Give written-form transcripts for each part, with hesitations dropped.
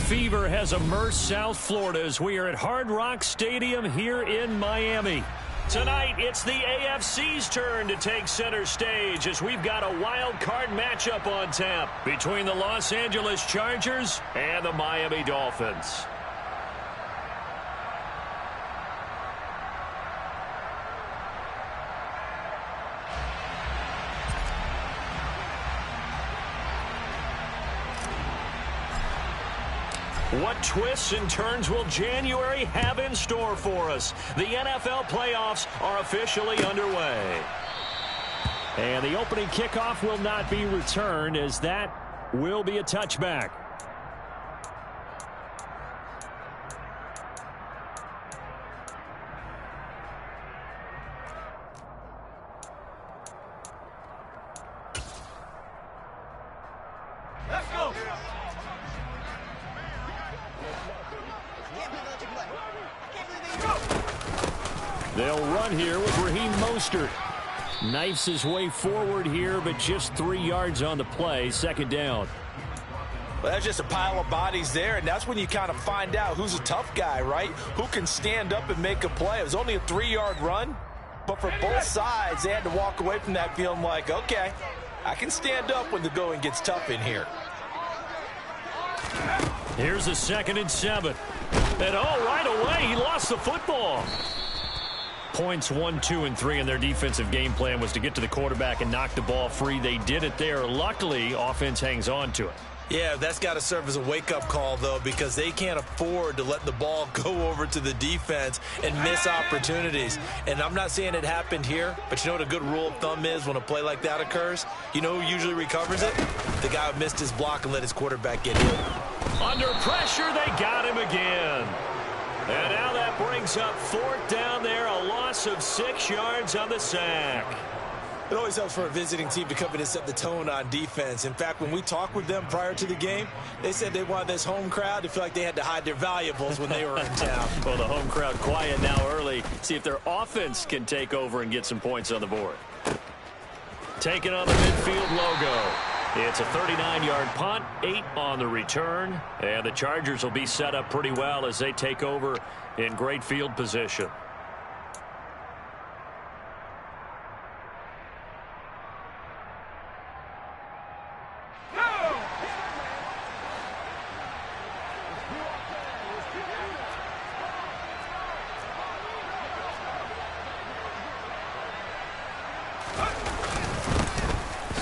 fever has immersed South Florida as we are at Hard Rock Stadium here in Miami. Tonight, it's the AFC's turn to take center stage as we've got a wild card matchup on tap between the Los Angeles Chargers and the Miami Dolphins. What twists and turns will January have in store for us? The NFL playoffs are officially underway. And the opening kickoff will not be returned, as that will be a touchback. Let's go. They'll run here with Raheem Mostert. Knifes his way forward here, but just 3 yards on the play. Second down. Well, that's just a pile of bodies there, and that's when you kind of find out who's a tough guy, right? Who can stand up and make a play. It was only a 3-yard run, but for both sides, they had to walk away from that feeling like, okay, I can stand up when the going gets tough in here. Here's a 2nd and 7. And right away, he lost the football. Points 1, 2, and 3 in their defensive game plan was to get to the quarterback and knock the ball free. They did it there. Luckily, offense hangs on to it. Yeah, that's got to serve as a wake-up call, though, because they can't afford to let the ball go over to the defense and miss opportunities. And I'm not saying it happened here, but you know what a good rule of thumb is when a play like that occurs? You know who usually recovers it? The guy who missed his block and let his quarterback get hit. Under pressure, they got him again. And now that brings up 4th down there, a loss of 6 yards on the sack. It always helps for a visiting team to come in and set the tone on defense. In fact, when we talked with them prior to the game, they said they wanted this home crowd to feel like they had to hide their valuables when they were in town. Well, the home crowd quiet now early. See if their offense can take over and get some points on the board. Taking on the midfield logo. It's a 39-yard punt, 8 on the return, and the Chargers will be set up pretty well as they take over in great field position.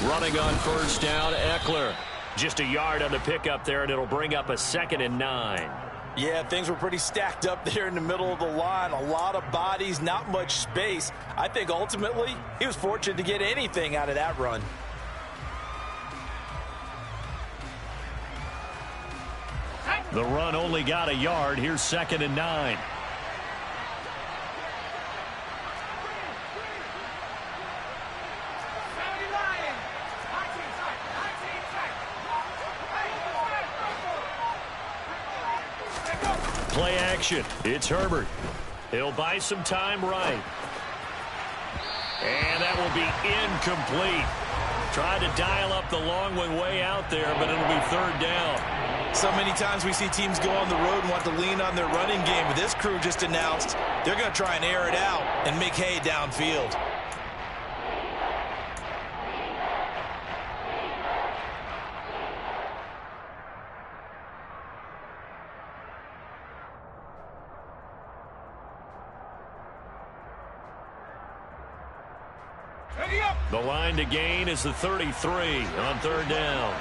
Running on 1st down, Eckler. Just a yard on the pickup there, and it'll bring up a 2nd and 9. Yeah, things were pretty stacked up there in the middle of the line. A lot of bodies, not much space. I think ultimately he was fortunate to get anything out of that run. The run only got a yard. Here's 2nd and 9. Play action. It's Herbert. He'll buy some time right. And that will be incomplete. Tried to dial up the long one way out there, but it'll be 3rd down. So many times we see teams go on the road and want to lean on their running game, but this crew just announced they're going to try and air it out and make hay downfield. The line to gain is the 33 on 3rd down.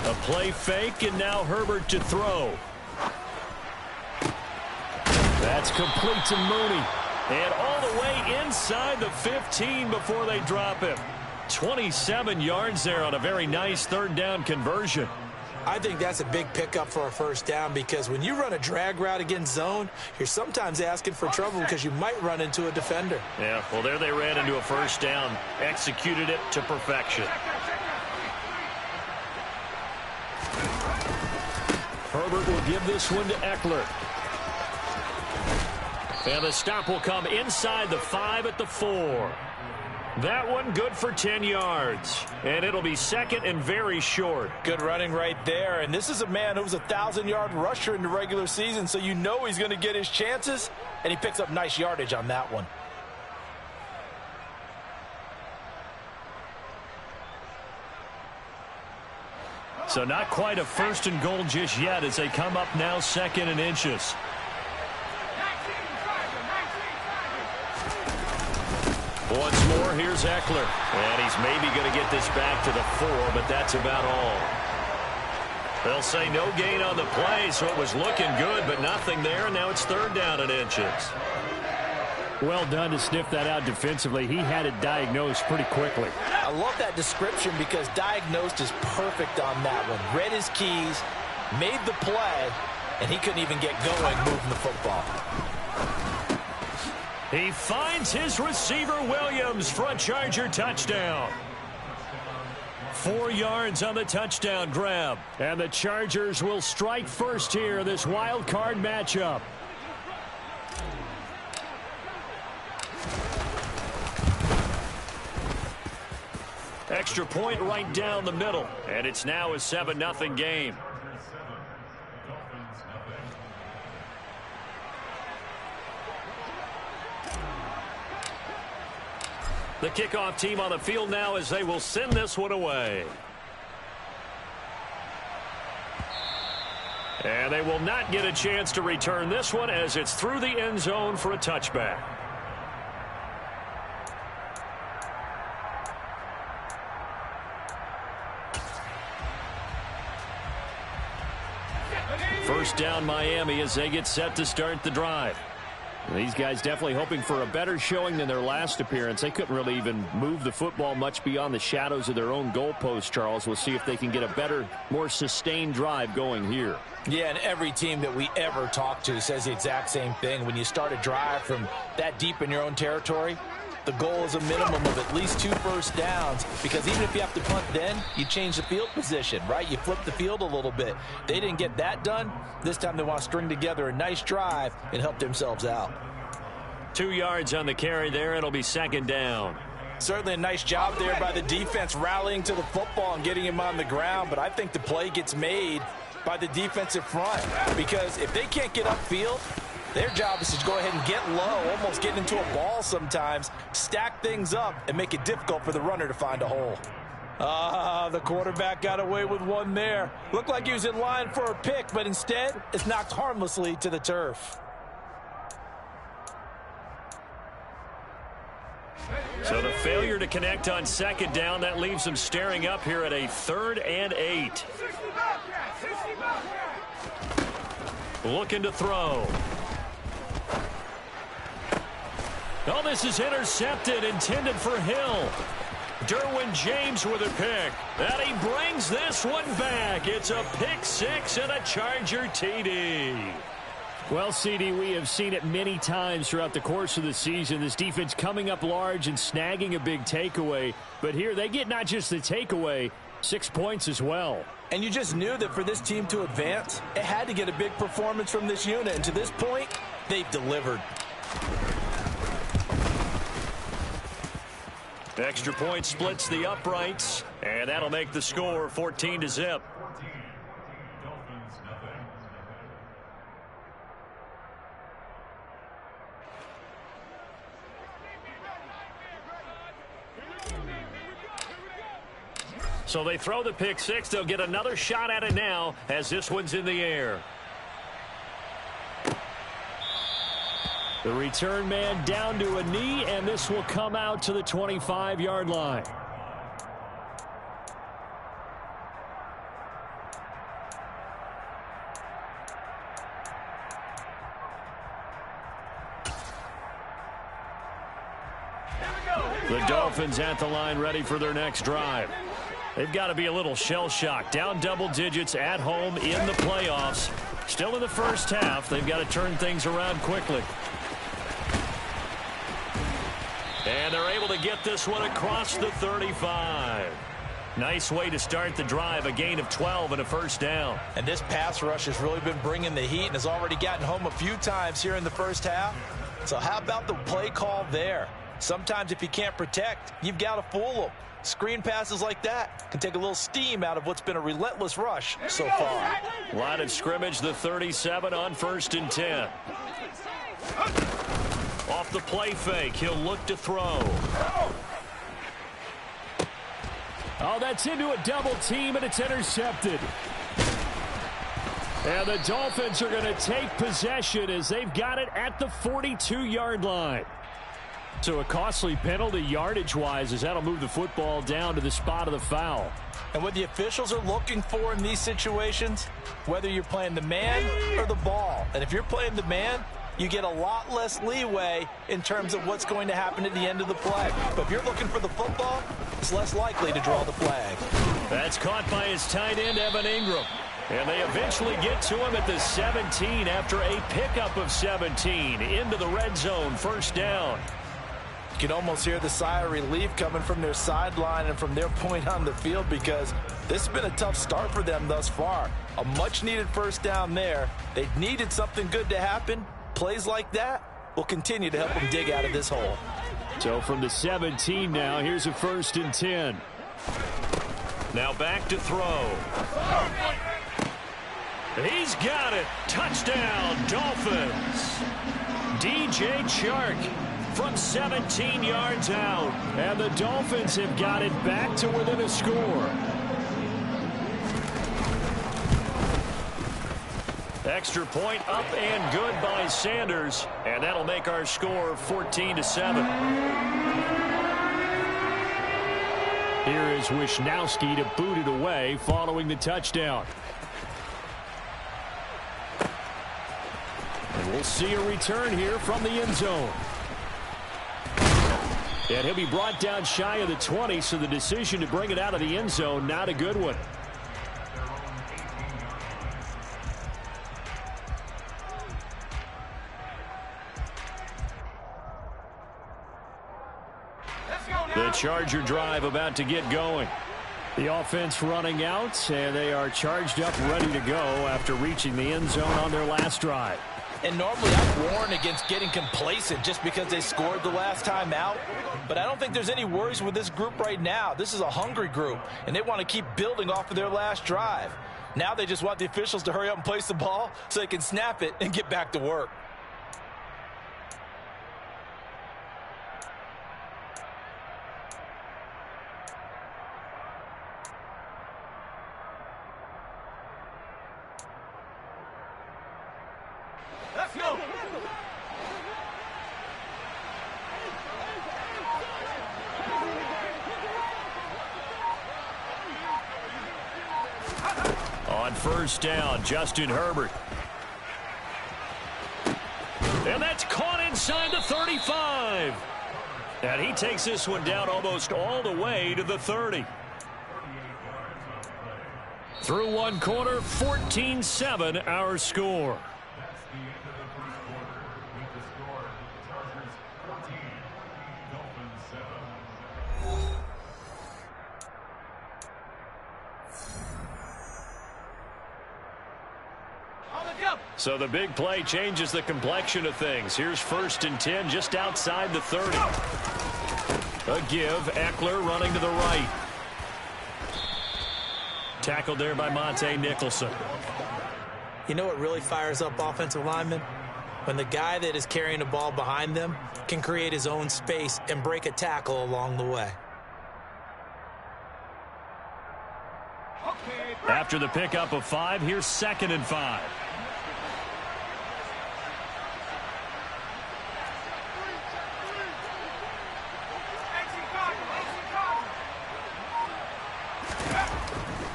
A play fake, and now Herbert to throw. That's complete to Mooney. And all the way inside the 15 before they drop him. 27 yards there on a very nice 3rd down conversion. I think that's a big pickup for a 1st down, because when you run a drag route against zone, you're sometimes asking for trouble because you might run into a defender. Yeah, well, there they ran into a 1st down. Executed it to perfection. Herbert will give this one to Eckler. And the stop will come inside the 5 at the 4. That one good for 10 yards. And it'll be second and very short. Good running right there. And this is a man who was a 1,000-yard rusher in the regular season, so you know he's going to get his chances. And he picks up nice yardage on that one. So not quite a first and goal just yet as they come up now second and inches. Once more, here's Eckler. And he's maybe going to get this back to the 4, but that's about all. They'll say no gain on the play, so it was looking good, but nothing there. And now it's third down and inches. Well done to sniff that out defensively. He had it diagnosed pretty quickly. I love that description because diagnosed is perfect on that one. Read his keys, made the play, and he couldn't even get going moving the football. He finds his receiver, Williams, for a Charger touchdown. 4 yards on the touchdown grab. And the Chargers will strike first here in this wild card matchup. Extra point right down the middle. And it's now a 7-0 game. The kickoff team on the field now as they will send this one away. And they will not get a chance to return this one as it's through the end zone for a touchback. First down Miami as they get set to start the drive. These guys definitely hoping for a better showing than their last appearance. They couldn't really even move the football much beyond the shadows of their own goalpost, Charles. We'll see if they can get a better, more sustained drive going here. Yeah, and every team that we ever talk to says the exact same thing. When you start a drive from that deep in your own territory, the goal is a minimum of at least 2 first downs, because even if you have to punt then, you change the field position, right? You flip the field a little bit. They didn't get that done. This time they want to string together a nice drive and help themselves out. 2 yards on the carry there. It'll be second down. Certainly a nice job there by the defense rallying to the football and getting him on the ground, but I think the play gets made by the defensive front, because if they can't get upfield, their job is to go ahead and get low, almost get into a ball sometimes, stack things up, and make it difficult for the runner to find a hole. The quarterback got away with one there. Looked like he was in line for a pick, but instead, it's knocked harmlessly to the turf. So the failure to connect on second down, that leaves them staring up here at a 3rd and 8. Looking to throw. Oh, this is intercepted, intended for Hill. Derwin James with a pick. And he brings this one back. It's a pick 6 and a Charger TD. Well, CD, we have seen it many times throughout the course of the season. This defense coming up large and snagging a big takeaway. But here they get not just the takeaway, 6 points as well. And you just knew that for this team to advance, it had to get a big performance from this unit. And to this point, they've delivered. Extra point splits the uprights, and that'll make the score 14-0. So they throw the pick 6. They'll get another shot at it now as this one's in the air. The return man down to a knee, and this will come out to the 25-yard line. The Dolphins at the line ready for their next drive. They've got to be a little shell-shocked. Down double digits at home in the playoffs. Still in the first half. They've got to turn things around quickly. And they're able to get this one across the 35. Nice way to start the drive, a gain of 12 and a first down. And this pass rush has really been bringing the heat and has already gotten home a few times here in the first half. So how about the play call there? Sometimes if you can't protect, you've got to fool them. Screen passes like that can take a little steam out of what's been a relentless rush so far. Line of scrimmage, the 37 on 1st and 10. Off the play fake, he'll look to throw. Oh, that's into a double team, and it's intercepted. And the Dolphins are going to take possession as they've got it at the 42-yard line. So a costly penalty yardage-wise as that'll move the football down to the spot of the foul. And what the officials are looking for in these situations, whether you're playing the man or the ball, and if you're playing the man, you get a lot less leeway in terms of what's going to happen at the end of the play. But if you're looking for the football, it's less likely to draw the flag. That's caught by his tight end, Evan Ingram. And they eventually get to him at the 17 after a pickup of 17 into the red zone, 1st down. You can almost hear the sigh of relief coming from their sideline and from their point on the field because this has been a tough start for them thus far. A much-needed 1st down there. They needed something good to happen. Plays like that will continue to help them dig out of this hole. So from the 17 now, here's a 1st and 10. Now back to throw. He's got it. Touchdown, Dolphins. DJ Chark from 17 yards out. And the Dolphins have got it back to within a score. Extra point up and good by Sanders. And that'll make our score 14-7. Here is Wisnowski to boot it away following the touchdown. And we'll see a return here from the end zone. And he'll be brought down shy of the 20, so the decision to bring it out of the end zone, not a good one. The Charger drive about to get going. The offense running out, and they are charged up, ready to go after reaching the end zone on their last drive. And normally I warn against getting complacent just because they scored the last time out. But I don't think there's any worries with this group right now. This is a hungry group, and they want to keep building off of their last drive. Now they just want the officials to hurry up and place the ball so they can snap it and get back to work. Let's go. On 1st down, Justin Herbert. And that's caught inside the 35. And he takes this one down almost all the way to the 30. Through one quarter, 14-7 our score. So the big play changes the complexion of things. Here's 1st and 10 just outside the 30. A give. Eckler running to the right. Tackled there by Monte Nicholson. You know what really fires up offensive linemen? When the guy that is carrying the ball behind them can create his own space and break a tackle along the way. After the pickup of 5, here's 2nd and 5.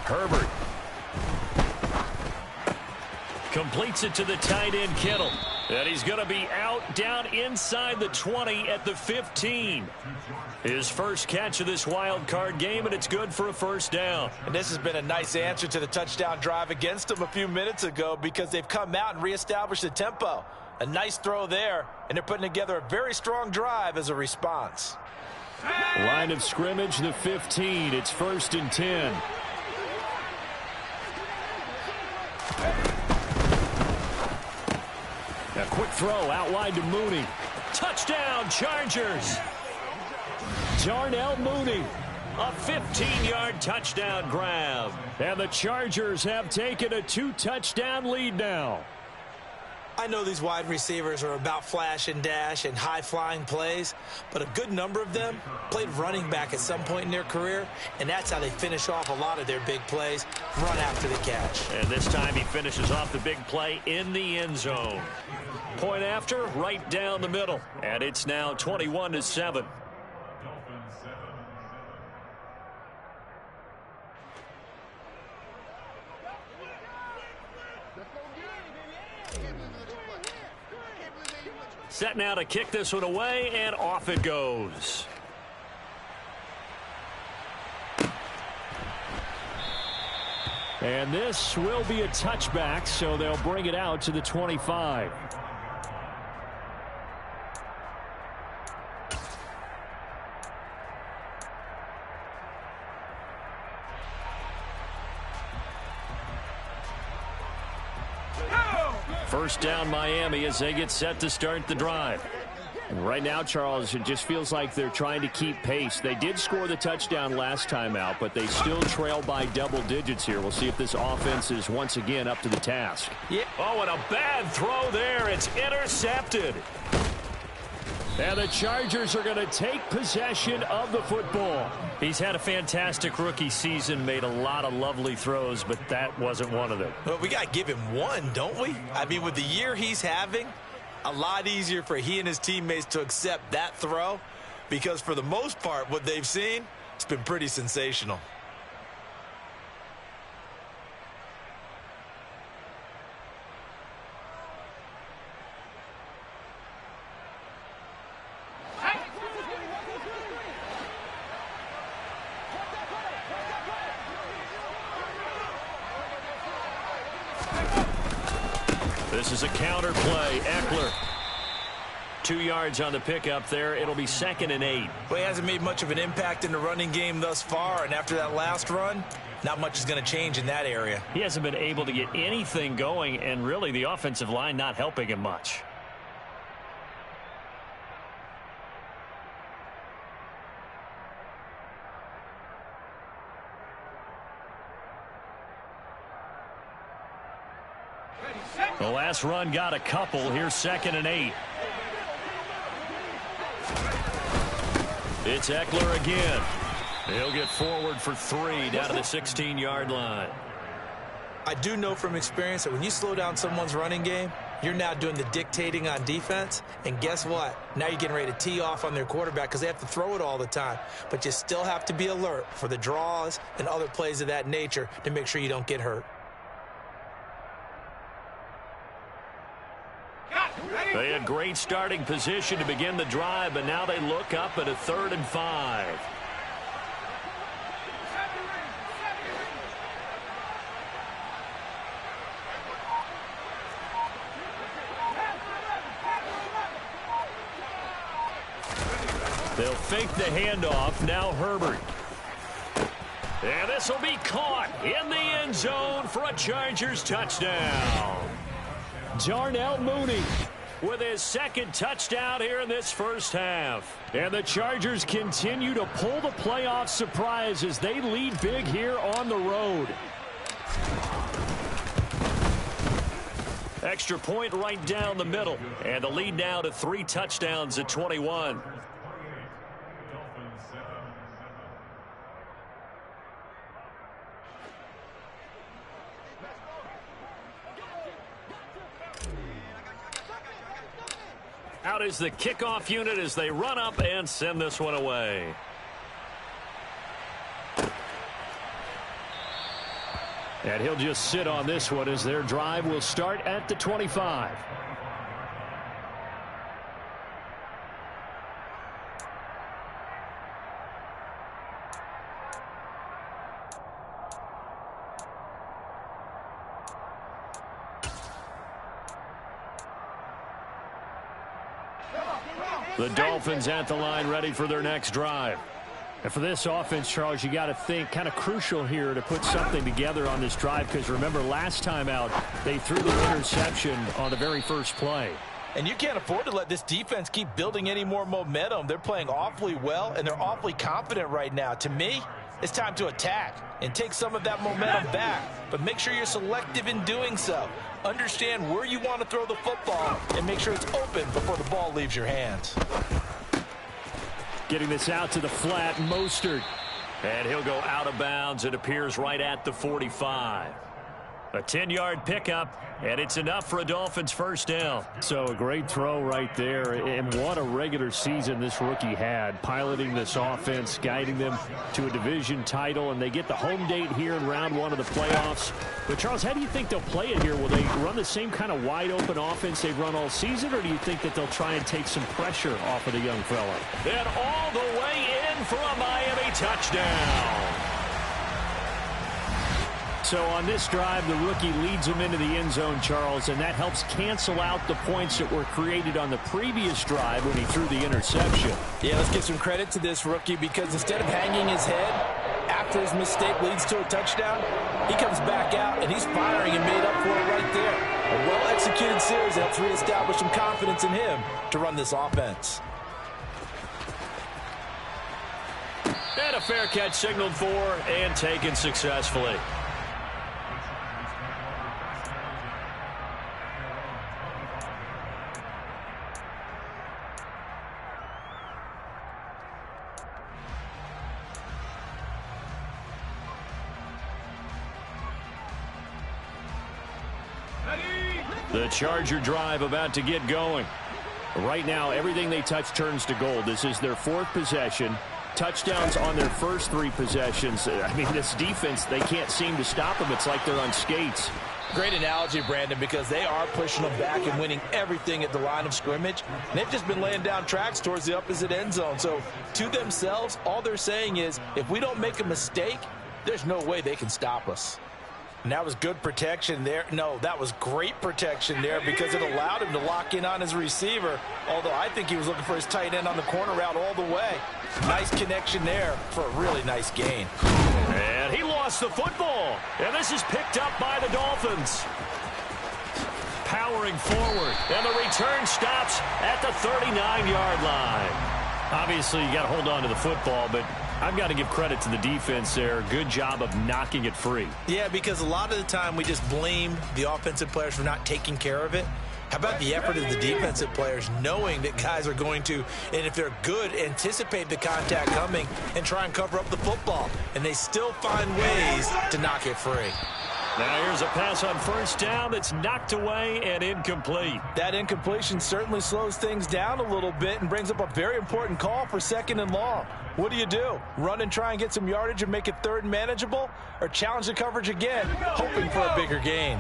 Herbert completes it to the tight end Kittle. And he's going to be out down inside the 20 at the 15. His first catch of this wild card game, and it's good for a 1st down. And this has been a nice answer to the touchdown drive against them a few minutes ago because they've come out and reestablished the tempo. A nice throw there, and they're putting together a very strong drive as a response. Line of scrimmage, the 15. It's 1st and 10. A quick throw out wide to Mooney. Touchdown, Chargers. Darnell Mooney. A 15-yard touchdown grab. And the Chargers have taken a 2-touchdown lead now. I know these wide receivers are about flash and dash and high-flying plays, but a good number of them played running back at some point in their career, and that's how they finish off a lot of their big plays, run after the catch. And this time he finishes off the big play in the end zone. Point after, right down the middle, and it's now 21-7. Set now to kick this one away, and off it goes. And this will be a touchback, so they'll bring it out to the 25. First down Miami as they get set to start the drive. And right now, Charles, it just feels like they're trying to keep pace. They did score the touchdown last time out, but they still trail by double digits here. We'll see if this offense is once again up to the task. Yeah. Oh, and a bad throw there. It's intercepted. And the Chargers are going to take possession of the football. He's had a fantastic rookie season, made a lot of lovely throws, but that wasn't one of them. Well, we got to give him one, don't we? I mean, with the year he's having, a lot easier for he and his teammates to accept that throw, because for the most part, what they've seen, it's been pretty sensational. This is a counter play. Eckler. 2 yards on the pickup there. It'll be 2nd and 8. Well, he hasn't made much of an impact in the running game thus far, and after that last run, not much is going to change in that area. He hasn't been able to get anything going, and really the offensive line not helping him much. The last run got a couple. Here's 2nd and 8. It's Eckler again. He'll get forward for 3 down to the 16-yard line. I do know from experience that when you slow down someone's running game, you're now doing the dictating on defense. And guess what? Now you're getting ready to tee off on their quarterback because they have to throw it all the time. But you still have to be alert for the draws and other plays of that nature to make sure you don't get hurt. They had great starting position to begin the drive, but now they look up at a 3rd and 5. They'll fake the handoff. Now Herbert. And this will be caught in the end zone for a Chargers touchdown. Darnell Mooney with his 2nd touchdown here in this first half. And the Chargers continue to pull the playoff surprise as they lead big here on the road. Extra point right down the middle. And the lead now to 3 touchdowns at 21. Out is the kickoff unit as they run up and send this one away. And he'll just sit on this one as their drive will start at the 25. The Dolphins at the line ready for their next drive. And for this offense, Charles, you got to think kind of crucial here to put something together on this drive because remember last time out they threw the interception on the very first play. And you can't afford to let this defense keep building any more momentum. They're playing awfully well, and they're awfully confident right now. To me, it's time to attack and take some of that momentum back. But make sure you're selective in doing so. Understand where you want to throw the football and make sure it's open before the ball leaves your hands. Getting this out to the flat, Mostert. And he'll go out of bounds. It appears right at the 45. A 10-yard pickup, and it's enough for a Dolphins first down. So a great throw right there, and what a regular season this rookie had, piloting this offense, guiding them to a division title, and they get the home date here in round 1 of the playoffs. But, Charles, how do you think they'll play it here? Will they run the same kind of wide-open offense they've run all season, or do you think that they'll try and take some pressure off of the young fella? And all the way in for a Miami touchdown. So on this drive, the rookie leads him into the end zone, Charles, and that helps cancel out the points that were created on the previous drive when he threw the interception. Yeah, let's give some credit to this rookie because instead of hanging his head after his mistake leads to a touchdown, he comes back out and he's firing and made up for it right there. A well-executed series that helps reestablish some confidence in him to run this offense. And a fair catch signaled for and taken successfully. The Charger drive about to get going. Right now, everything they touch turns to gold. This is their 4th possession. Touchdowns on their first 3 possessions. I mean, this defense, they can't seem to stop them. It's like they're on skates. Great analogy, Brandon, because they are pushing them back and winning everything at the line of scrimmage. And they've just been laying down tracks towards the opposite end zone. So to themselves, all they're saying is, if we don't make a mistake, there's no way they can stop us. And that was good protection there. No, that was great protection there because it allowed him to lock in on his receiver, although I think he was looking for his tight end on the corner route all the way. Nice connection there for a really nice gain. And he lost the football. And this is picked up by the Dolphins. Powering forward. And the return stops at the 39-yard line. Obviously, you got to hold on to the football, but I've got to give credit to the defense there. Good job of knocking it free. Yeah, because a lot of the time we just blame the offensive players for not taking care of it. How about the effort of the defensive players knowing that guys are going to, and if they're good, anticipate the contact coming and try and cover up the football. And they still find ways to knock it free. Now here's a pass on first down that's knocked away and incomplete. That incompletion certainly slows things down a little bit and brings up a very important call for 2nd and long. What do? Run and try and get some yardage and make it 3rd and manageable? Or challenge the coverage again, hoping for a bigger gain?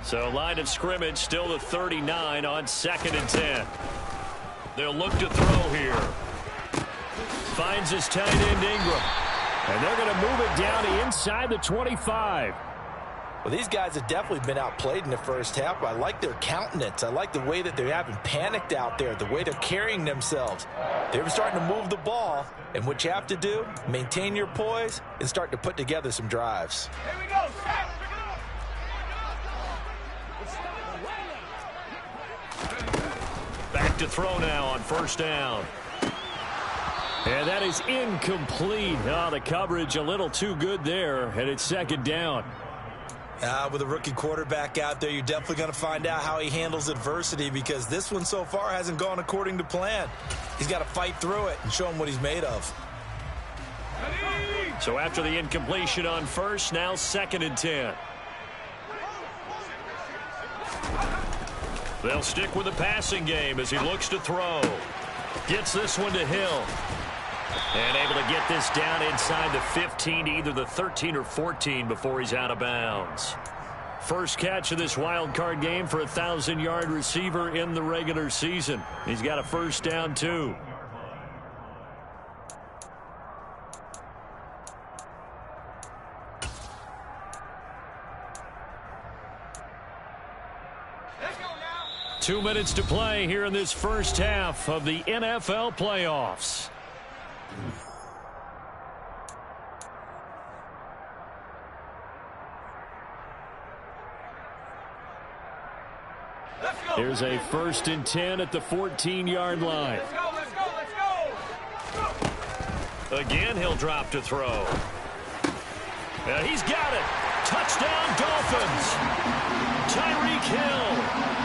So line of scrimmage still the 39 on 2nd and 10. They'll look to throw here. Finds his tight end Ingram. And they're going to move it down to inside the 25. Well, these guys have definitely been outplayed in the first half. I like their countenance. I like the way that they haven't panicked out there, the way they're carrying themselves. They're starting to move the ball, and what you have to do, maintain your poise and start to put together some drives. Here we go. Back to throw now on first down. And that is incomplete. Oh, the coverage a little too good there, and it's 2nd down. With a rookie quarterback out there, you're definitely going to find out how he handles adversity because this one so far hasn't gone according to plan. He's got to fight through it and show him what he's made of. So after the incompletion on first, now 2nd and 10. They'll stick with the passing game as he looks to throw. Gets this one to Hill. And able to get this down inside the 15 to either the 13 or 14 before he's out of bounds. First catch of this wild card game for a 1,000-yard receiver in the regular season. He's got a first down, too. Let's go now. 2 minutes to play here in this first half of the NFL playoffs. Here's a 1st and 10 at the 14-yard line. Again, he'll drop to throw. He's got it. Touchdown, Dolphins. Tyreek Hill,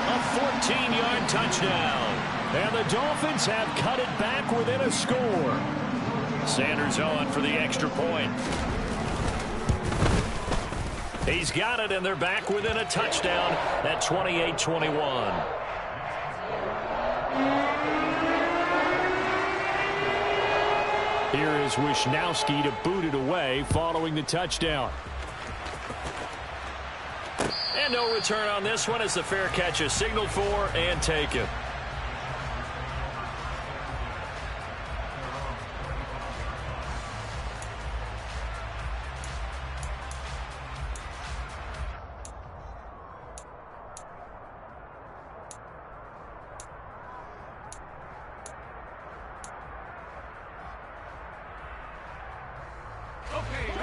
a 14-yard touchdown. And the Dolphins have cut it back within a score. Sanders on for the extra point. He's got it, and they're back within a touchdown at 28-21. Here is Wisnowski to boot it away following the touchdown. And no return on this one as the fair catch is signaled for and taken.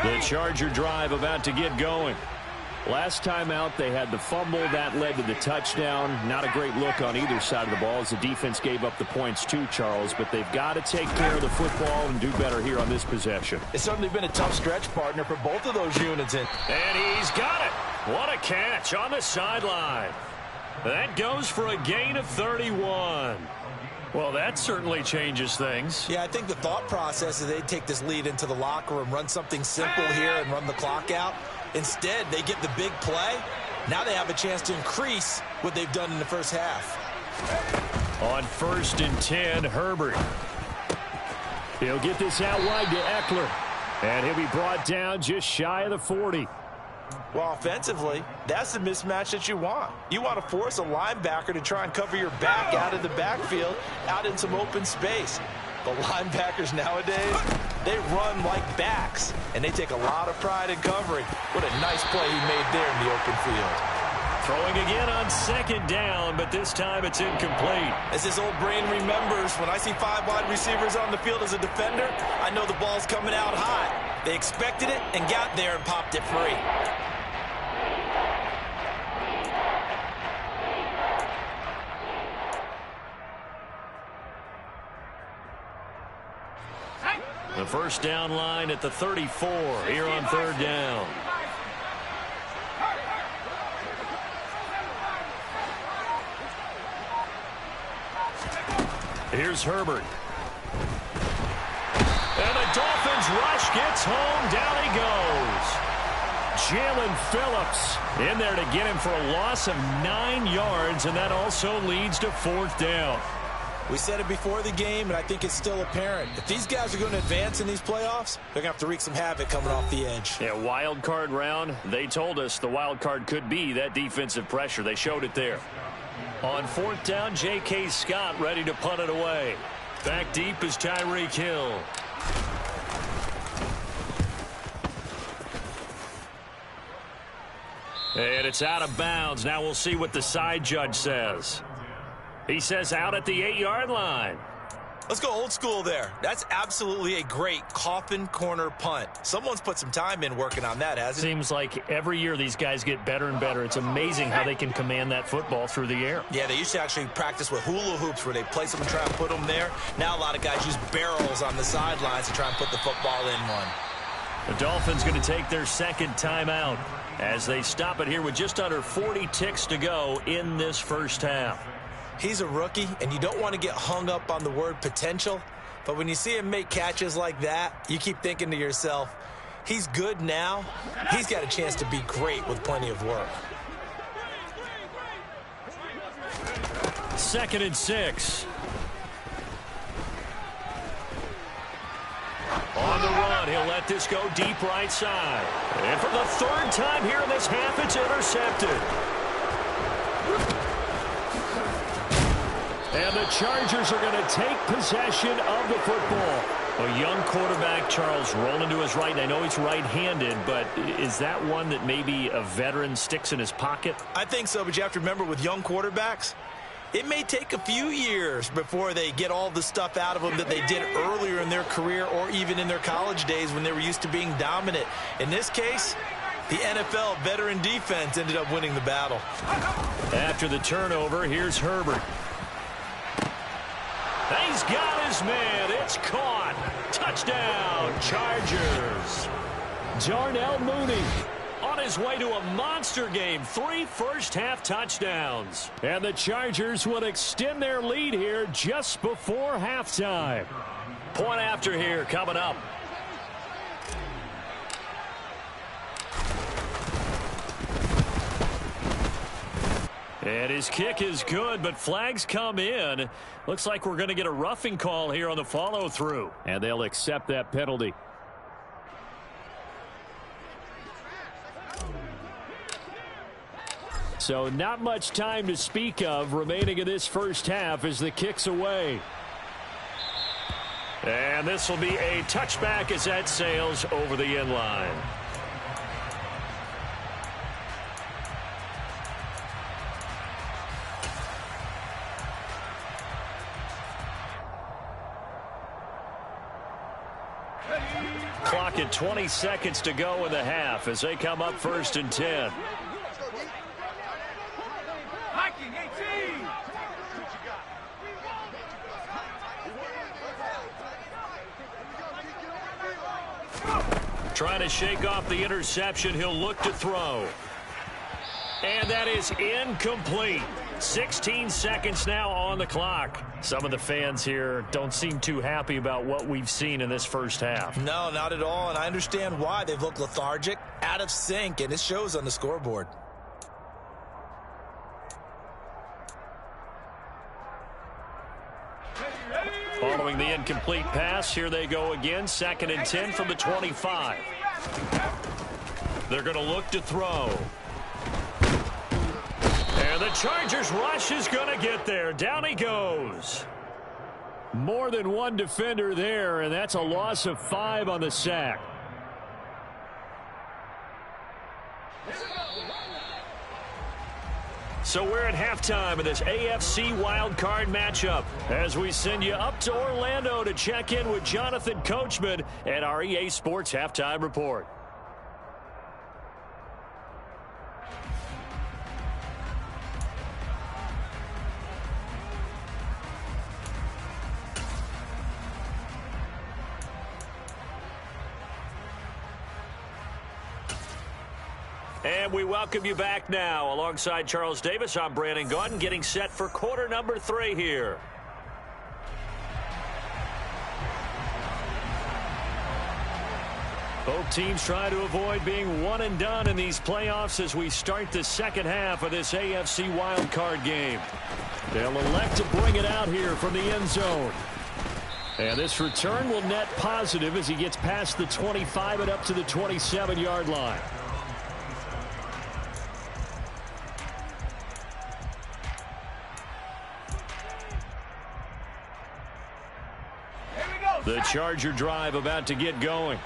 The Charger drive about to get going. Last time out, they had the fumble. That led to the touchdown. Not a great look on either side of the ball as the defense gave up the points too, Charles. But they've got to take care of the football and do better here on this possession. It's certainly been a tough stretch, partner, for both of those units. And he's got it. What a catch on the sideline. That goes for a gain of 31. Well, that certainly changes things. Yeah, I think the thought process is they take this lead into the locker room, run something simple here and run the clock out. Instead, they get the big play. Now they have a chance to increase what they've done in the first half. On 1st and 10, Herbert. He'll get this out wide to Eckler. And he'll be brought down just shy of the 40. Well, offensively, that's the mismatch that you want. You want to force a linebacker to try and cover your back out of the backfield, out in some open space. The linebackers nowadays, they run like backs, and they take a lot of pride in covering. What a nice play he made there in the open field. Throwing again on 2nd down, but this time it's incomplete. As his old brain remembers, when I see 5 wide receivers on the field as a defender, I know the ball's coming out hot. They expected it and got there and popped it free. The 1st down line at the 34 here on 3rd down. Here's Herbert. And the Dolphins rush gets home. Down he goes. Jalen Phillips in there to get him for a loss of 9 yards, and that also leads to 4th down. We said it before the game, and I think it's still apparent. If these guys are going to advance in these playoffs, they're going to have to wreak some havoc coming off the edge. Yeah, wild card round. They told us the wild card could be that defensive pressure. They showed it there. On 4th down, J.K. Scott ready to punt it away. Back deep is Tyreek Hill. And it's out of bounds. Now we'll see what the side judge says. He says out at the 8-yard line. Let's go old school there. That's absolutely a great coffin corner punt. Someone's put some time in working on that, hasn't it? Seems like every year these guys get better and better. It's amazing how they can command that football through the air. Yeah, they used to actually practice with hula hoops where they place them and try and put them there. Now a lot of guys use barrels on the sidelines to try and put the football in one. The Dolphins going to take their 2nd timeout as they stop it here with just under 40 ticks to go in this first half. He's a rookie, and you don't want to get hung up on the word potential. But when you see him make catches like that, you keep thinking to yourself, he's good now. He's got a chance to be great with plenty of work. 2nd and 6. On the run, he'll let this go deep right side. And for the 3rd time here in this half, it's intercepted. And the Chargers are going to take possession of the football. A young quarterback, Charles, rolling to his right. I know he's right-handed, but is that one that maybe a veteran sticks in his pocket? I think so, but you have to remember with young quarterbacks, it may take a few years before they get all the stuff out of them that they did earlier in their career or even in their college days when they were used to being dominant. In this case, The NFL veteran defense ended up winning the battle. After the turnover, here's Herbert. He's got his man. It's caught. Touchdown, Chargers. Darnell Mooney On his way to a monster game. 3 first-half touchdowns. And the Chargers will extend their lead here just before halftime. Point after here coming up. And his kick is good, but flags come in. Looks like we're going to get a roughing call here on the follow-through. And they'll accept that penalty. So not much time to speak of remaining in this first half as the kick's away. And this will be a touchback as that sails over the end line. Clock at 20 seconds to go in the half as they come up 1st and 10. Trying to shake off the interception. He'll look to throw. And that is incomplete. 16 seconds now on the clock. Some of the fans here don't seem too happy about what we've seen in this first half. No, not at all, and I understand why. They've looked lethargic, out of sync, and it shows on the scoreboard. Following the incomplete pass, here they go again. 2nd and 10 from the 25. They're going to look to throw. And the Chargers rush is going to get there. Down he goes. More than one defender there, and that's a loss of 5 on the sack. So we're at halftime in this AFC wildcard matchup as we send you up to Orlando to check in with Jonathan Coachman at our EA Sports Halftime Report. And we welcome you back now. Alongside Charles Davis, I'm Brandon Gaudin, getting set for quarter number 3 here. Both teams try to avoid being one and done in these playoffs as we start the second half of this AFC wildcard game. They'll elect to bring it out here from the end zone. And this return will net positive as he gets past the 25 and up to the 27-yard line. The Charger drive about to get going.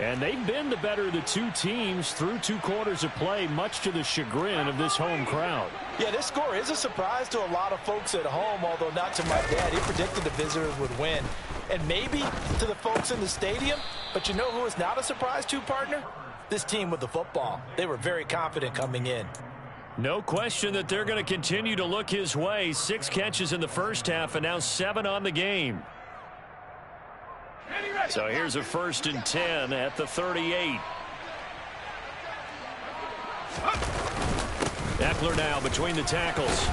And they've been the better of the two teams through 2 quarters of play, much to the chagrin of this home crowd. Yeah, this score is a surprise to a lot of folks at home, although not to my dad. He predicted the visitors would win. And maybe to the folks in the stadium, but you know who is not a surprise to, partner? This team with the football. They were very confident coming in. No question that they're going to continue to look his way. 6 catches in the first half and now 7 on the game. So here's a 1st and 10 at the 38. Eckler now between the tackles.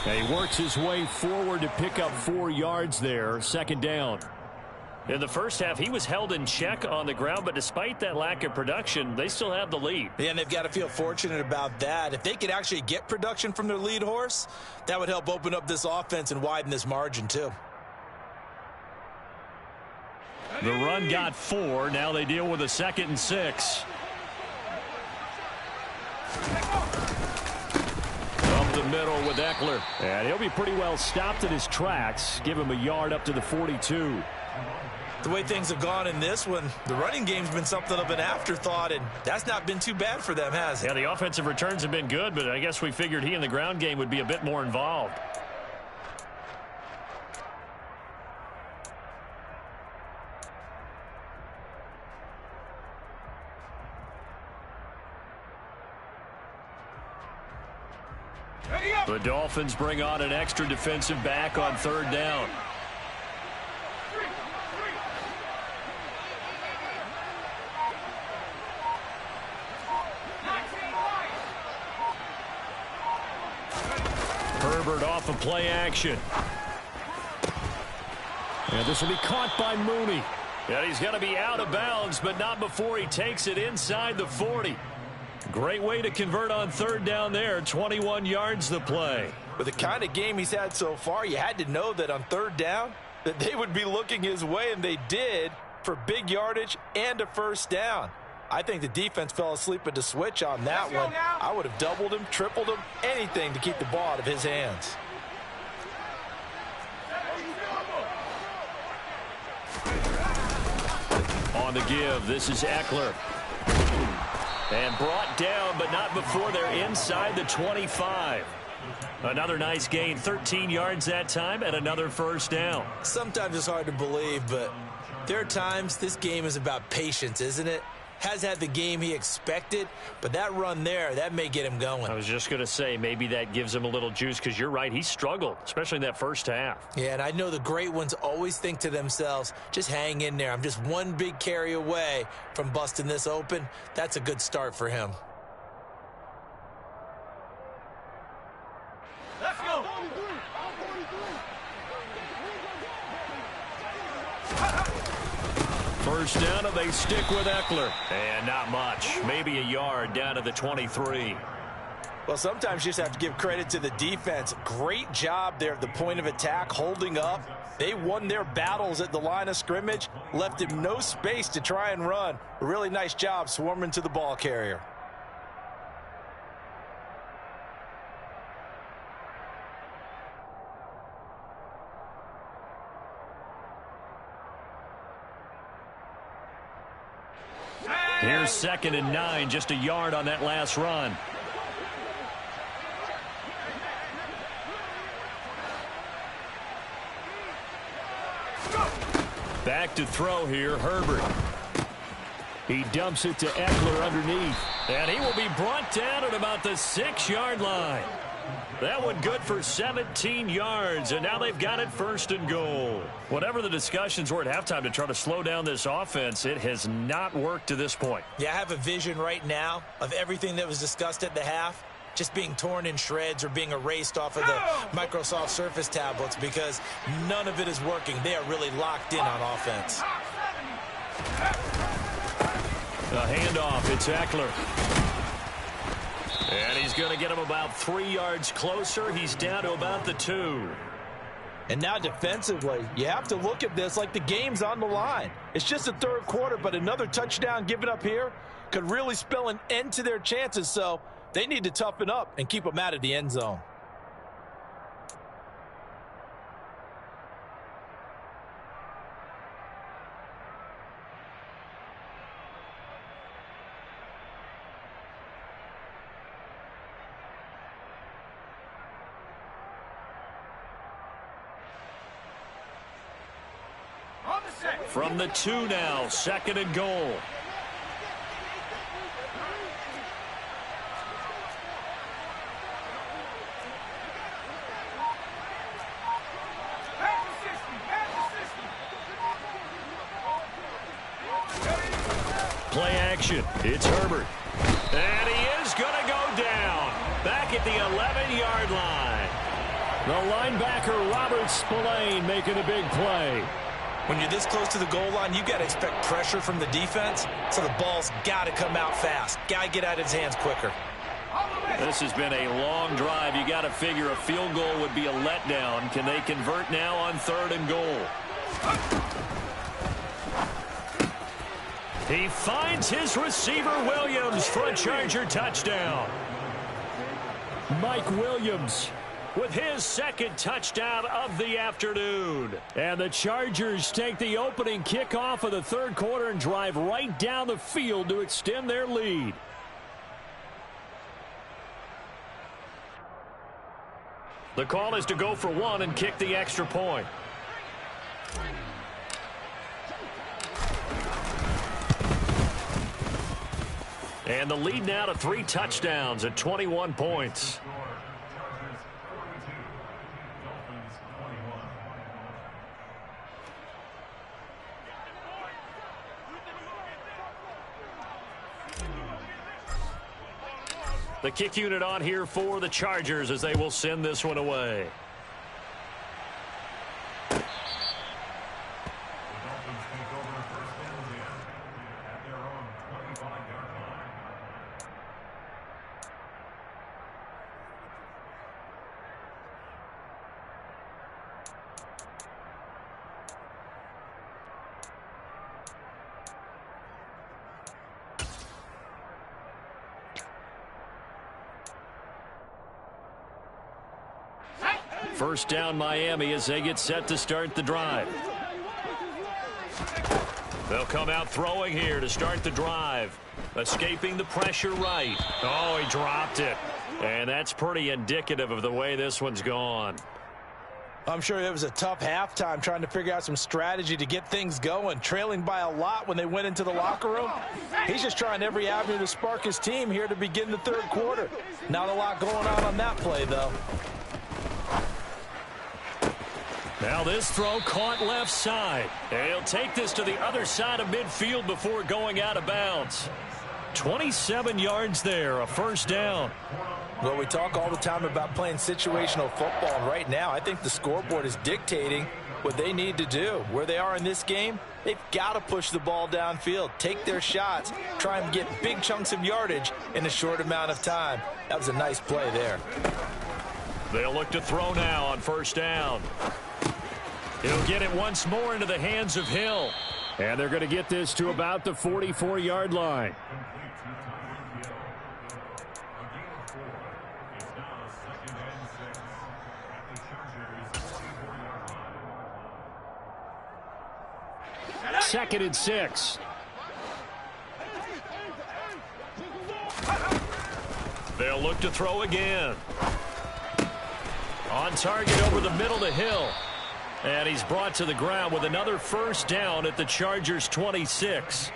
And he works his way forward to pick up 4 yards there. 2nd down. In the first half, he was held in check on the ground, but despite that lack of production, they still have the lead. Yeah, and they've got to feel fortunate about that. If they could actually get production from their lead horse, that would help open up this offense and widen this margin too. The run got 4. Now they deal with a 2nd and 6. Up the middle with Eckler. And he'll be pretty well stopped in his tracks. Give him a yard up to the 42. The way things have gone in this one, the running game's been something of an afterthought, and that's not been too bad for them, has it? Yeah, the offensive returns have been good, but I guess we figured he in the ground game would be a bit more involved. The Dolphins bring on an extra defensive back on third down. Herbert off of play action. And this will be caught by Mooney. And he's going to be out of bounds, but not before he takes it inside the 40. Great way to convert on third down there. 21 yards the play. With the kind of game he's had so far, you had to know that on third down that they would be looking his way, and they did, for big yardage and a first down. I think the defense fell asleep at the switch on that one. I would have doubled him, tripled him, anything to keep the ball out of his hands. On the give, this is Eckler. And brought down, but not before they're inside the 25. Another nice gain, 13 yards that time, and another first down. Sometimes it's hard to believe, but there are times this game is about patience, isn't it? Has had the game he expected, but that run there, that may get him going. I was just going to say, maybe that gives him a little juice, because you're right, he struggled, especially in that first half. Yeah, and I know the great ones always think to themselves, just hang in there. I'm just one big carry away from busting this open. That's a good start for him. Let's go. First down, and they stick with Eckler. And not much. Maybe a yard down to the 23. Well, sometimes you just have to give credit to the defense. Great job there at the point of attack, holding up. They won their battles at the line of scrimmage, left him no space to try and run. A really nice job swarming to the ball carrier. Here's 2nd and 9, just a yard on that last run. Back to throw here, Herbert. He dumps it to Eckler underneath. And he will be brought down at about the 6-yard line. That one good for 17 yards, and now they've got it 1st and goal. Whatever the discussions were at halftime to try to slow down this offense, it has not worked to this point. Yeah, I have a vision right now of everything that was discussed at the half just being torn in shreds or being erased off of the Microsoft Surface tablets because none of it is working. They are really locked in on offense. A handoff, it's Eckler. And he's going to get him about 3 yards closer. He's down to about the 2. And now defensively, you have to look at this like the game's on the line. It's just the third quarter, but another touchdown given up here could really spell an end to their chances. So they need to toughen up and keep them out of the end zone. From the 2 now, 2nd and goal. Play action. It's Herbert. And he is going to go down. Back at the 11-yard line. The linebacker, Robert Spillane, making a big play. When you're this close to the goal line, you've got to expect pressure from the defense, so the ball's got to come out fast. Got to get out of his hands quicker. This has been a long drive. You got to figure a field goal would be a letdown. Can they convert now on 3rd and goal? He finds his receiver, Williams, for a Charger touchdown. Mike Williams with his 2nd touchdown of the afternoon. And the Chargers take the opening kickoff of the 3rd quarter and drive right down the field to extend their lead. The call is to go for 1 and kick the extra point. And the lead now to 3 touchdowns at 21 points. The kick unit on here for the Chargers as they will send this one away. First down Miami as they get set to start the drive. They'll come out throwing here to start the drive. Escaping the pressure right. Oh, he dropped it. And that's pretty indicative of the way this one's gone. I'm sure it was a tough halftime trying to figure out some strategy to get things going. Trailing by a lot when they went into the locker room. He's just trying every avenue to spark his team here to begin the third quarter. Not a lot going on that play, though. Now this throw caught left side. And he'll take this to the other side of midfield before going out of bounds. 27 yards there, a first down. Well, we talk all the time about playing situational football, and right now I think the scoreboard is dictating what they need to do. Where they are in this game, they've got to push the ball downfield, take their shots, try and get big chunks of yardage in a short amount of time. That was a nice play there. They'll look to throw now on first down. He'll get it once more into the hands of Hill. And they're going to get this to about the 44-yard line. Second and 6. They'll look to throw again. On target over the middle to Hill. And he's brought to the ground with another first down at the Chargers' 26.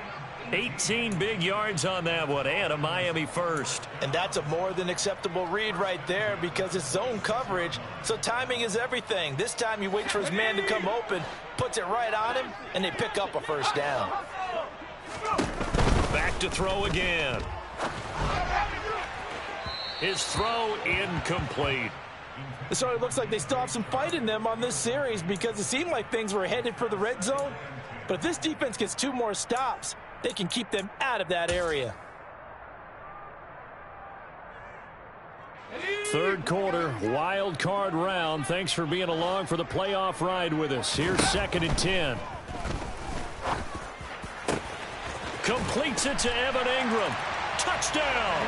18 big yards on that one, and a Miami first. And that's a more than acceptable read right there because it's zone coverage, so timing is everything. This time you wait for his man to come open, puts it right on him, and they pick up a first down. Back to throw again. His throw incomplete. It sort of looks like they still have some fight in them on this series because it seemed like things were headed for the red zone. But if this defense gets 2 more stops, they can keep them out of that area. Third quarter, wild card round. Thanks for being along for the playoff ride with us. Here's second and 10. Completes it to Evan Ingram. Touchdown!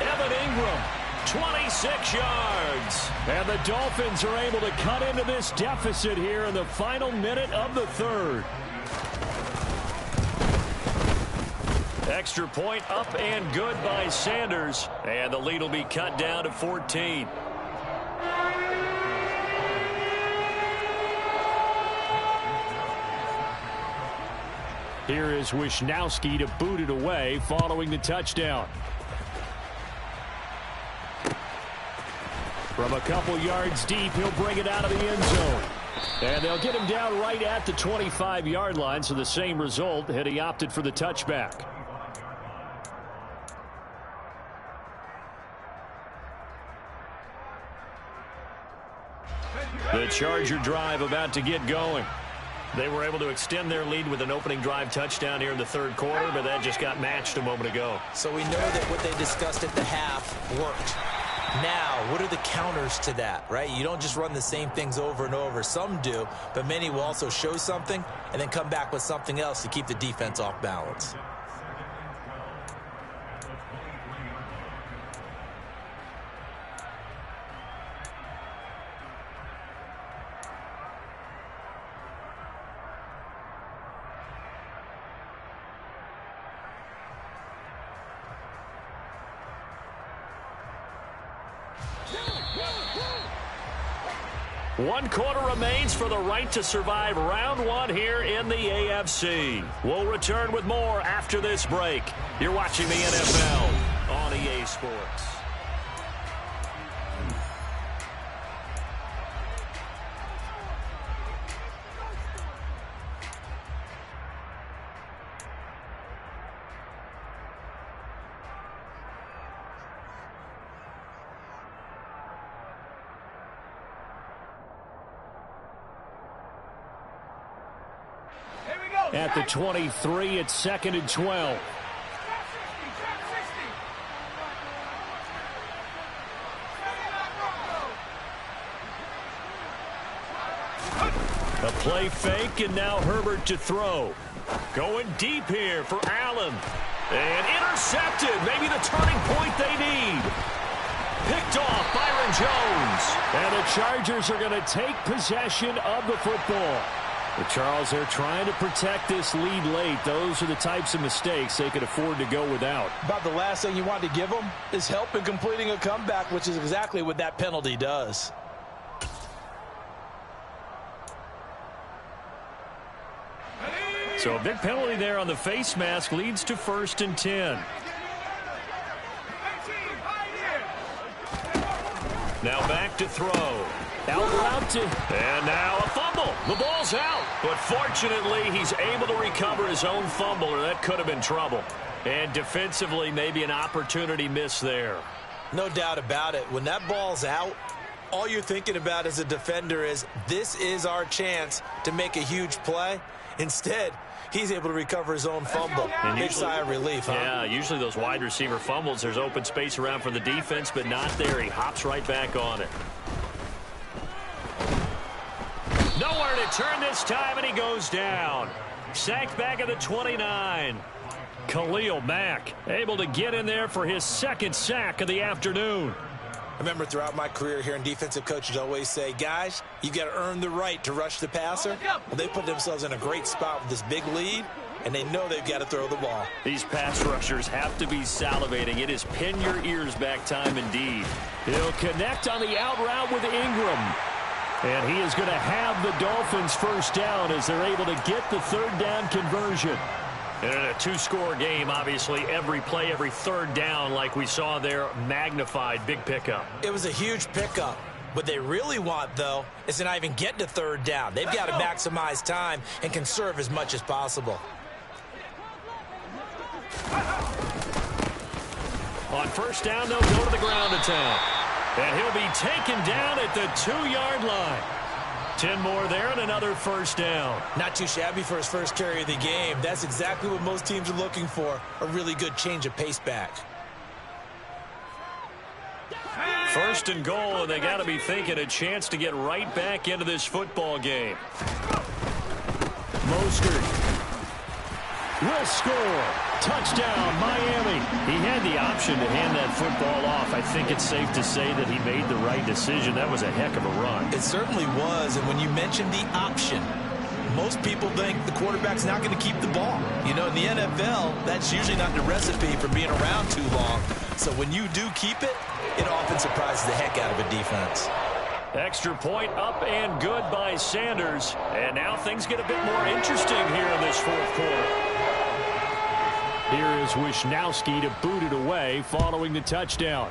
Evan Ingram, 26 yards. And the Dolphins are able to cut into this deficit here in the final minute of the third. Extra point up and good by Sanders. And the lead will be cut down to 14. Here is Wisnowski to boot it away following the touchdown. From a couple yards deep, he'll bring it out of the end zone. And they'll get him down right at the 25-yard line, so the same result had he opted for the touchback. The Charger drive about to get going. They were able to extend their lead with an opening drive touchdown here in the third quarter, but that just got matched a moment ago. So we know that what they discussed at the half worked. Now, what are the counters to that, right? You don't just run the same things over and over. Some do, but many will also show something and then come back with something else to keep the defense off balance. One quarter remains for the right to survive round one here in the AFC. We'll return with more after this break. You're watching the NFL on EA Sports. At the 23, it's 2nd and 12. A play fake, and now Herbert to throw. Going deep here for Allen. And intercepted. Maybe the turning point they need. Picked off Byron Jones. And the Chargers are going to take possession of the football. But Charles, they're trying to protect this lead late. Those are the types of mistakes they could afford to go without. About the last thing you want to give them is help in completing a comeback, which is exactly what that penalty does. So a big penalty there on the face mask leads to 1st and 10. Now back to throw. Out route to... And now a fumble. The ball's out. But fortunately, he's able to recover his own fumble, or that could have been trouble. And defensively, maybe an opportunity miss there. No doubt about it. When that ball's out, all you're thinking about as a defender is, this is our chance to make a huge play. Instead, he's able to recover his own fumble. Big sigh of relief, huh? Yeah, usually those wide receiver fumbles, there's open space around for the defense, but not there. He hops right back on it. Nowhere to turn this time, and he goes down. Sacked back at the 29. Khalil Mack able to get in there for his 2nd sack of the afternoon. I remember throughout my career here in defensive coaches always say, guys, you got to earn the right to rush the passer. Well, they put themselves in a great spot with this big lead, and they know they've got to throw the ball. These pass rushers have to be salivating. It is pin your ears back time indeed. He'll connect on the out route with Ingram. And he is going to have the Dolphins 1st down as they're able to get the 3rd down conversion. And in a 2-score game, obviously, every play, every 3rd down, like we saw there, magnified. Big pickup. It was a huge pickup. What they really want, though, is to not even get to 3rd down. They've got to maximize time and conserve as much as possible. On 1st down, they'll go to the ground attack. And he'll be taken down at the 2-yard line. 10 more there and another 1st down. Not too shabby for his first carry of the game. That's exactly what most teams are looking for, a really good change of pace back. 1st and goal, and they got to be thinking a chance to get right back into this football game. Mostert will score. Touchdown, Miami. He had the option to hand that football off. I think it's safe to say that he made the right decision. That was a heck of a run. It certainly was, and when you mentioned the option, most people think the quarterback's not going to keep the ball. You know, in the NFL, that's usually not the recipe for being around too long. So when you do keep it, it often surprises the heck out of a defense. Extra point up and good by Sanders. And now things get a bit more interesting here in this 4th quarter. Here is Wisnowski to boot it away following the touchdown.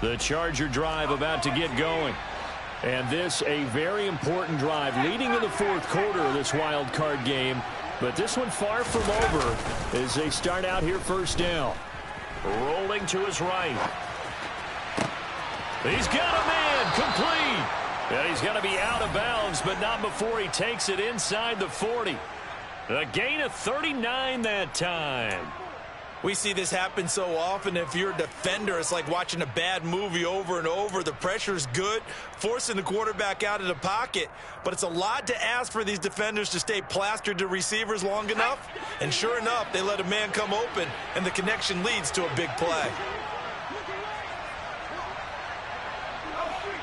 The Charger drive about to get going. And this a very important drive leading in the 4th quarter of this wild card game. But this one far from over as they start out here 1st down. Rolling to his right. He's got a man complete. And he's going to be out of bounds, but not before he takes it inside the 40. A gain of 39 that time. We see this happen so often. If you're a defender, it's like watching a bad movie over and over. The pressure's good, forcing the quarterback out of the pocket. But it's a lot to ask for these defenders to stay plastered to receivers long enough. And sure enough, they let a man come open, and the connection leads to a big play.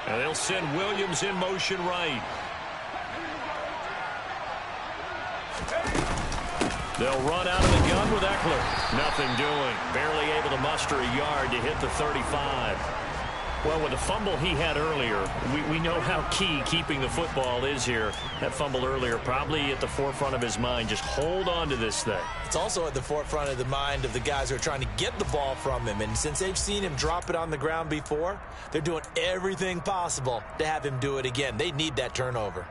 And they'll send Williams in motion right. They'll run out of the gun with Eckler. Nothing doing. Barely able to muster a yard to hit the 35. Well, with the fumble he had earlier, we know how key keeping the football is here. That fumble earlier probably at the forefront of his mind. Just hold on to this thing. It's also at the forefront of the mind of the guys who are trying to get the ball from him. And since they've seen him drop it on the ground before, they're doing everything possible to have him do it again. They need that turnover.